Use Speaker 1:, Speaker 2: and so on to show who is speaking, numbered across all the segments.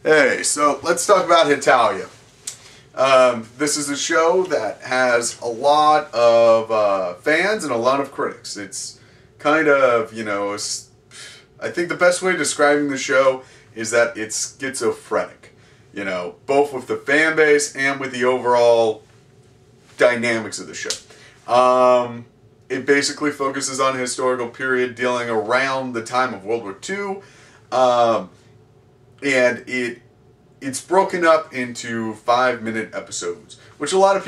Speaker 1: Hey, so let's talk about Hetalia. This is a show that has a lot of fans and a lot of critics. It's kind of, I think the best way of describing the show is that it's schizophrenic. Both with the fan base and with the overall dynamics of the show. It basically focuses on a historical period dealing around the time of World War II. And it's broken up into 5-minute episodes, which a lot of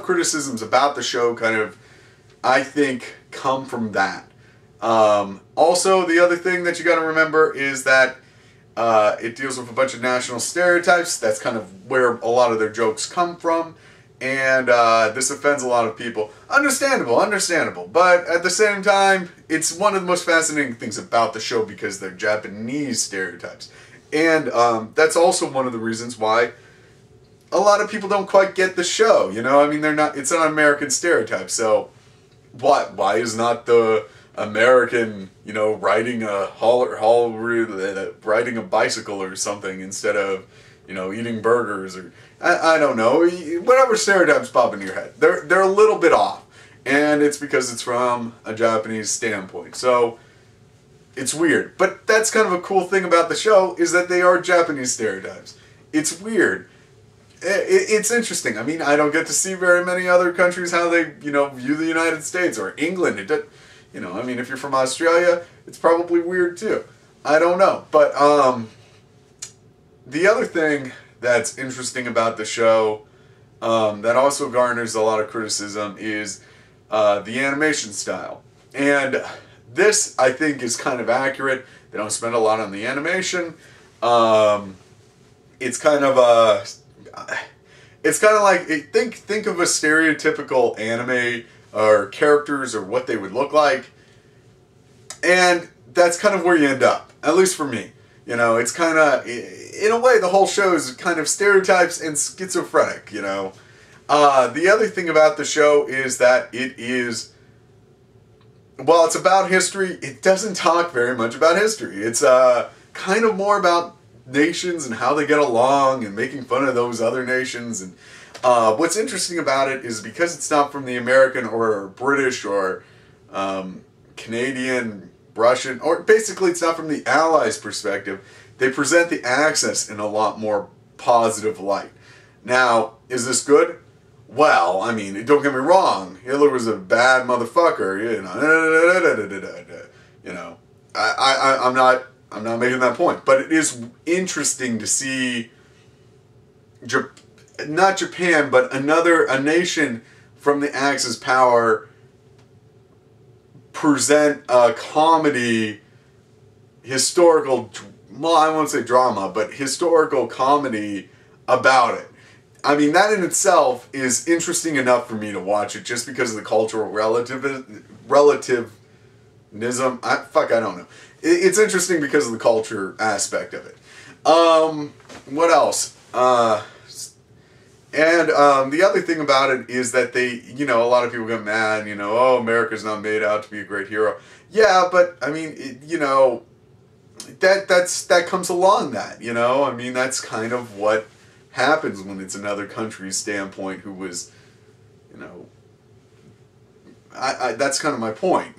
Speaker 1: criticisms about the show kind of, I think, come from that. Also, the other thing that you got to remember is that it deals with a bunch of national stereotypes. That's kind of where a lot of their jokes come from. And this offends a lot of people. Understandable. But at the same time, it's one of the most fascinating things about the show because they're Japanese stereotypes. And that's also one of the reasons why a lot of people don't quite get the show. It's an American stereotype. So why is not the American, riding a bicycle or something instead of, eating burgers or I don't know, whatever stereotypes pop into your head. They're a little bit off, and it's because it's from a Japanese standpoint. So it's weird, but that's kind of a cool thing about the show is that they are Japanese stereotypes. It's weird. It's interesting. I mean, I don't get to see very many other countries how they, view the United States or England. If you're from Australia, it's probably weird too. I don't know, but the other thing that's interesting about the show that also garners a lot of criticism is the animation style. And this, I think, is kind of accurate. They don't spend a lot on the animation. It's kind of like, think of a stereotypical anime or characters or what they would look like. And that's kind of where you end up, at least for me. It's kind of, in a way, the whole show is kind of stereotypes and schizophrenic, The other thing about the show is that it is, while it's about history, it doesn't talk very much about history. It's kind of more about nations and how they get along and making fun of those other nations. And what's interesting about it is because it's not from the American or British or Canadian, Russian, or basically it's not from the Allies' perspective, they present the Axis in a lot more positive light. Now, is this good? Well, I mean, don't get me wrong, Hitler was a bad motherfucker, I'm not making that point, but it is interesting to see not Japan, but a nation from the Axis power present a comedy, historical, well, I won't say drama, but historical comedy about it. I mean, that in itself is interesting enough for me to watch it just because of the cultural relativism. I don't know. It's interesting because of the culture aspect of it. What else? The other thing about it is that they, a lot of people get mad, oh, America's not made out to be a great hero. Yeah, but, I mean, that comes along that, I mean, that's kind of what happens when it's another country's standpoint who was, that's kind of my point,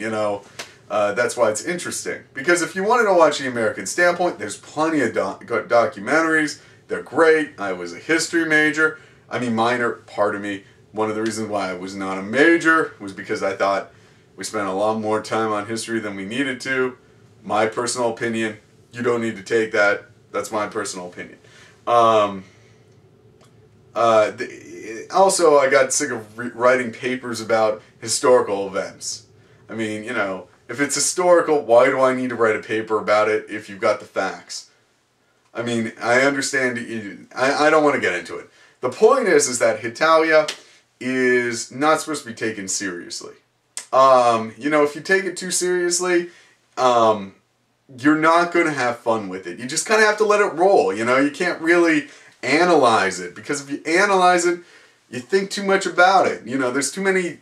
Speaker 1: that's why it's interesting. Because if you wanted to watch the American standpoint, there's plenty of documentaries. They're great. I was a history major. Minor, pardon me. One of the reasons why I was not a major was because I thought we spent a lot more time on history than we needed to. My personal opinion. You don't need to take that. That's my personal opinion. Also, I got sick of writing papers about historical events. I mean, if it's historical, why do I need to write a paper about it if you've got the facts? I mean, I understand. I don't want to get into it. The point is that Hetalia is not supposed to be taken seriously. If you take it too seriously, you're not going to have fun with it. You just kind of have to let it roll, You can't really analyze it, because if you analyze it, you think too much about it. There's too many...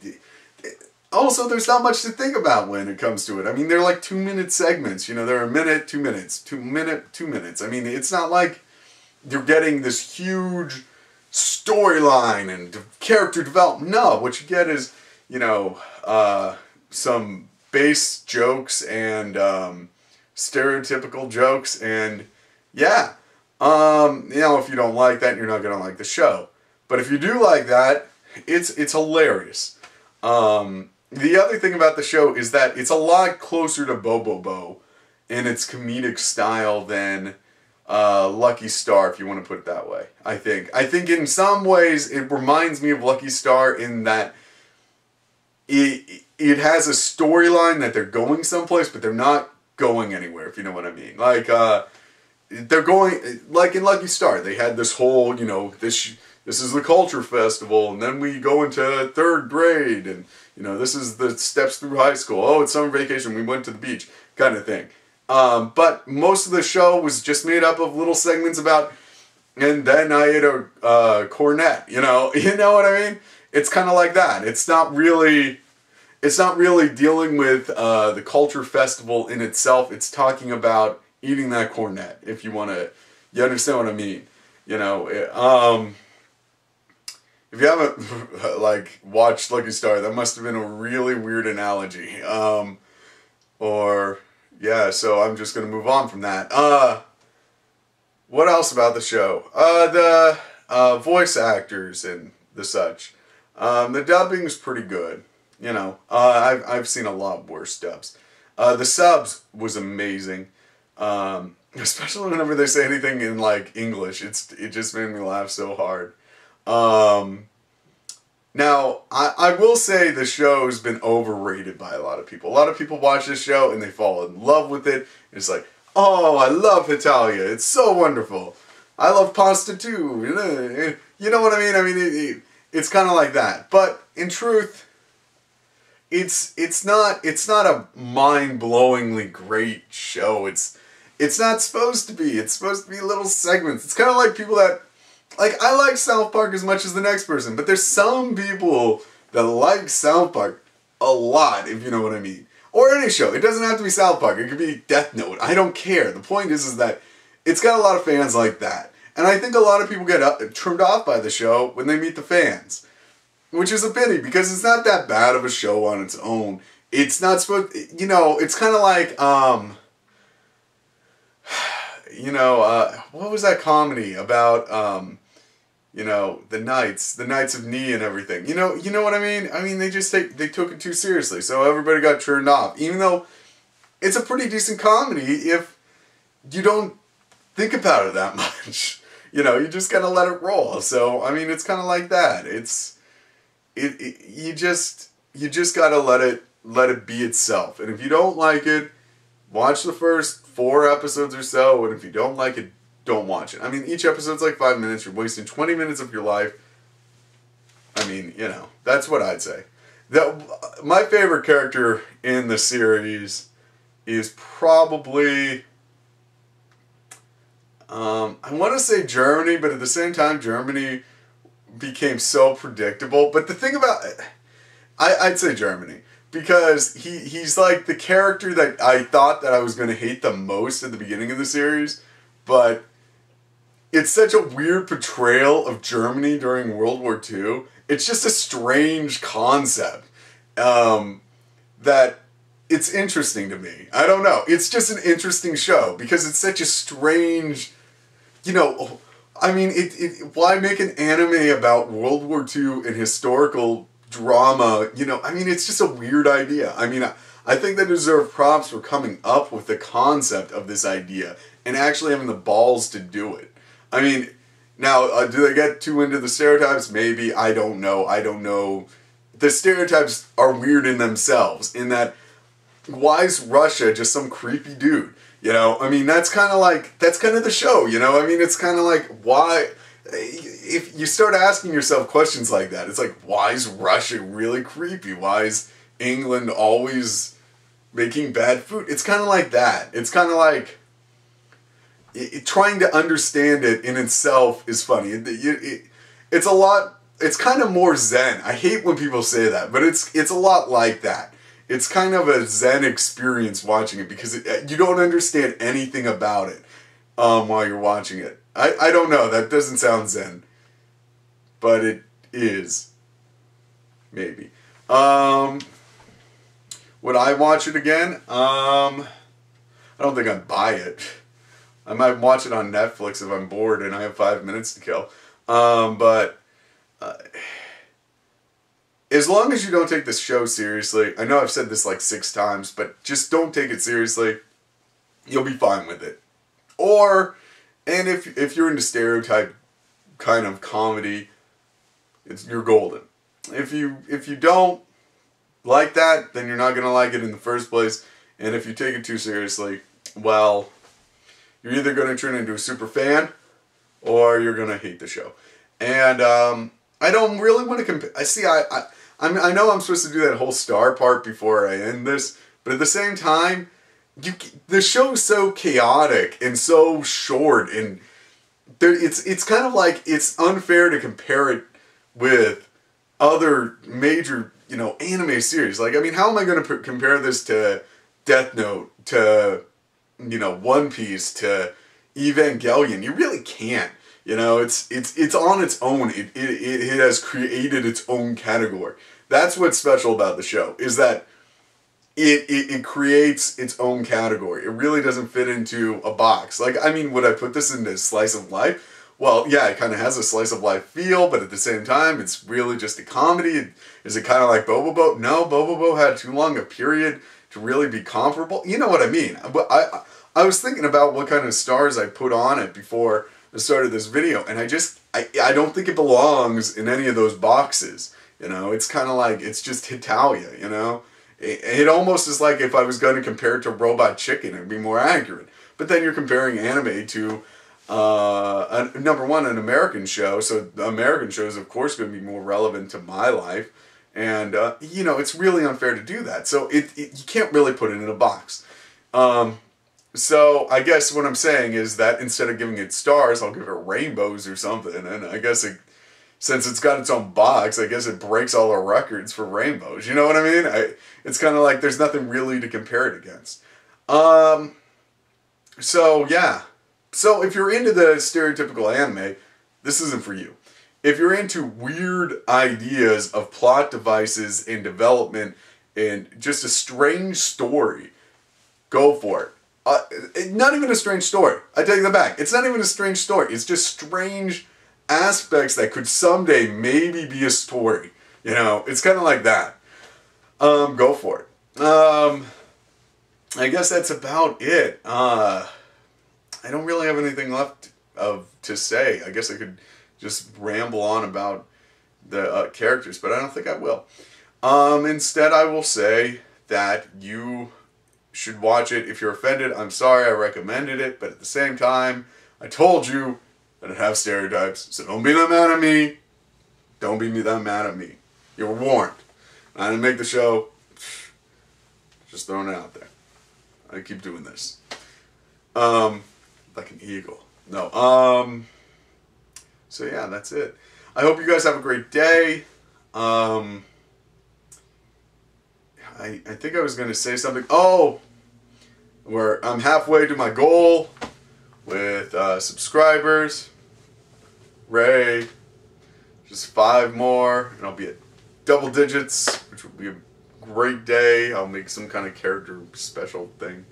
Speaker 1: Also, there's not much to think about when it comes to it. I mean, they're like 2-minute segments. They're a minute, 2 minutes, 2 minutes. I mean, it's not like you're getting this huge storyline and character development. No, what you get is, you know, some base jokes and stereotypical jokes, and yeah, you know, if you don't like that, you're not gonna like the show. But if you do like that, it's hilarious. The other thing about the show is that it's a lot closer to Bo in its comedic style than Lucky Star, if you want to put it that way. I think in some ways it reminds me of Lucky Star in that it has a storyline that they're going someplace, but they're not going anywhere, if you know what I mean. Like they're going, like in Lucky Star, they had this whole, you know, this is the culture festival, and then we go into 3rd grade, and you know, this is the steps through high school. Oh, it's summer vacation, we went to the beach, kind of thing. But most of the show was just made up of little segments about, and then I ate a cornet, you know what I mean? It's kind of like that. It's not really dealing with the culture festival in itself. It's talking about eating that cornet, if you understand what I mean. You know, if you haven't like watched Lucky Star, that must have been a really weird analogy. Yeah, so I'm just gonna move on from that. What else about the show? The voice actors and the such. The dubbing's pretty good. You know, I've seen a lot worse dubs. The subs was amazing. Especially whenever they say anything in like English, it just made me laugh so hard. Now, I will say the show's been overrated by a lot of people. A lot of people watch this show and they fall in love with it. It's like, oh, I love Hetalia. It's so wonderful. I love pasta too. You know what I mean? I mean, it's kind of like that. But in truth, it's not a mind-blowingly great show. It's not supposed to be. It's supposed to be little segments. It's kind of like people that, like, I like South Park as much as the next person, but there's some people that like South Park a lot, if you know what I mean. Or any show. It doesn't have to be South Park. It could be Death Note. I don't care. The point is that it's got a lot of fans like that. And I think a lot of people get turned off by the show when they meet the fans. Which is a pity, because it's not that bad of a show on its own. It's not supposed, you know, it's kind of like, you know, what was that comedy about, you know, the Knights of Knee and everything. You know what I mean? I mean, they took it too seriously, so everybody got turned off. Even though it's a pretty decent comedy if you don't think about it that much. You know, you just gotta let it roll. So, I mean, it's kind of like that. You just gotta let it be itself. And if you don't like it, watch the first 4 episodes or so, and if you don't like it, don't watch it. I mean, each episode's like 5 minutes. You're wasting 20 minutes of your life. I mean, you know, that's what I'd say. My favorite character in the series is probably, I want to say Germany, but at the same time, Germany became so predictable. But the thing about, I'd say Germany. Because he's like the character that I thought that I was going to hate the most at the beginning of the series. But it's such a weird portrayal of Germany during World War II. It's just a strange concept that it's interesting to me. I don't know. It's just an interesting show because it's such a strange, you know, I mean, why make an anime about World War II and historical drama? You know, I mean, it's just a weird idea. I mean, I think they deserve props for coming up with the concept of this idea and actually having the balls to do it. I mean, now, do they get too into the stereotypes? Maybe. I don't know. The stereotypes are weird in themselves, in that, why is Russia just some creepy dude? You know, I mean, that's kind of the show, you know? I mean, it's kind of like, why, if you start asking yourself questions like that, it's like, why is Russia really creepy? Why is England always making bad food? It's kind of like that. It's kind of like, trying to understand it in itself is funny. It's a lot, it's kind of more zen. I hate when people say that, but it's a lot like that. It's kind of a zen experience watching it because you don't understand anything about it. while you're watching it. I don't know. That doesn't sound zen. But it is. Maybe. Would I watch it again? I don't think I'd buy it. I might watch it on Netflix if I'm bored and I have 5 minutes to kill. But as long as you don't take this show seriously, I know I've said this like 6 times, but just don't take it seriously, you'll be fine with it. And if you're into stereotype kind of comedy, you're golden. If you don't like that, then you're not going to like it in the first place. And if you take it too seriously, well, you're either going to turn into a super fan or you're going to hate the show. And I don't really want to compare. I know I'm supposed to do that whole star part before I end this, but at the same time, the show's so chaotic and so short, and it's kind of like it's unfair to compare it with other major, anime series. Like, I mean, how am I going to compare this to Death Note, to, One Piece, to Evangelion? You really can't. It's on its own. It has created its own category. That's what's special about the show, is that it creates its own category. It really doesn't fit into a box. Like, I mean, would I put this into slice of life? Well, yeah, it kind of has a slice of life feel, but at the same time, it's really just a comedy. Is it kind of like Bobobo? No, Bobobo had too long a period to really be comparable. You know what I mean? But I was thinking about what kind of stars I put on it before I started this video, and I don't think it belongs in any of those boxes. It's kind of like, it's just Hetalia, It almost is like if I was going to compare it to Robot Chicken, it would be more accurate. But then you're comparing anime to, number one, an American show, so the American show is, of course, going to be more relevant to my life. And, it's really unfair to do that. So you can't really put it in a box. So I guess what I'm saying is that instead of giving it stars, I'll give it rainbows or something. And I guess since it's got its own box, I guess it breaks all our records for rainbows. You know what I mean? It's kind of like there's nothing really to compare it against. So, yeah. So if you're into the stereotypical anime, this isn't for you. If you're into weird ideas of plot devices and development and just a strange story, go for it. Not even a strange story. I take that back. It's not even a strange story. It's just strange aspects that could someday maybe be a story. It's kind of like that. Go for it. I guess that's about it. I don't really have anything left to say. I guess I could just ramble on about the characters, but I don't think I will. Instead, I will say that you should watch it. If you're offended, I'm sorry, I recommended it, but at the same time, I told you that it has stereotypes, so don't be that mad at me. Don't be that mad at me. You were warned. I didn't make the show. Just throwing it out there. I keep doing this. Like an eagle. No. So yeah, that's it. I hope you guys have a great day. I think I was going to say something. Oh! Where I'm halfway to my goal with subscribers. Ray. Just 5 more, and I'll be at double digits, which will be a great day. I'll make some kind of character special thing.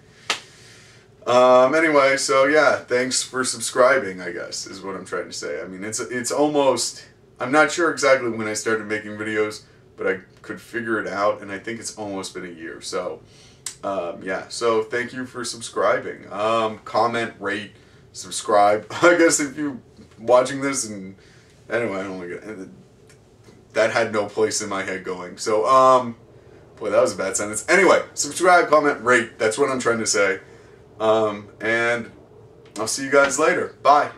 Speaker 1: Anyway, so yeah, thanks for subscribing, I guess, is what I'm trying to say. I mean, it's almost, I'm not sure exactly when I started making videos, but I could figure it out, and I think it's almost been a year. So, yeah, so thank you for subscribing. Comment, rate, subscribe. I guess if you're watching this, and anyway, I don't like it. That had no place in my head going. So, boy, that was a bad sentence. Anyway, subscribe, comment, rate. That's what I'm trying to say. And I'll see you guys later. Bye.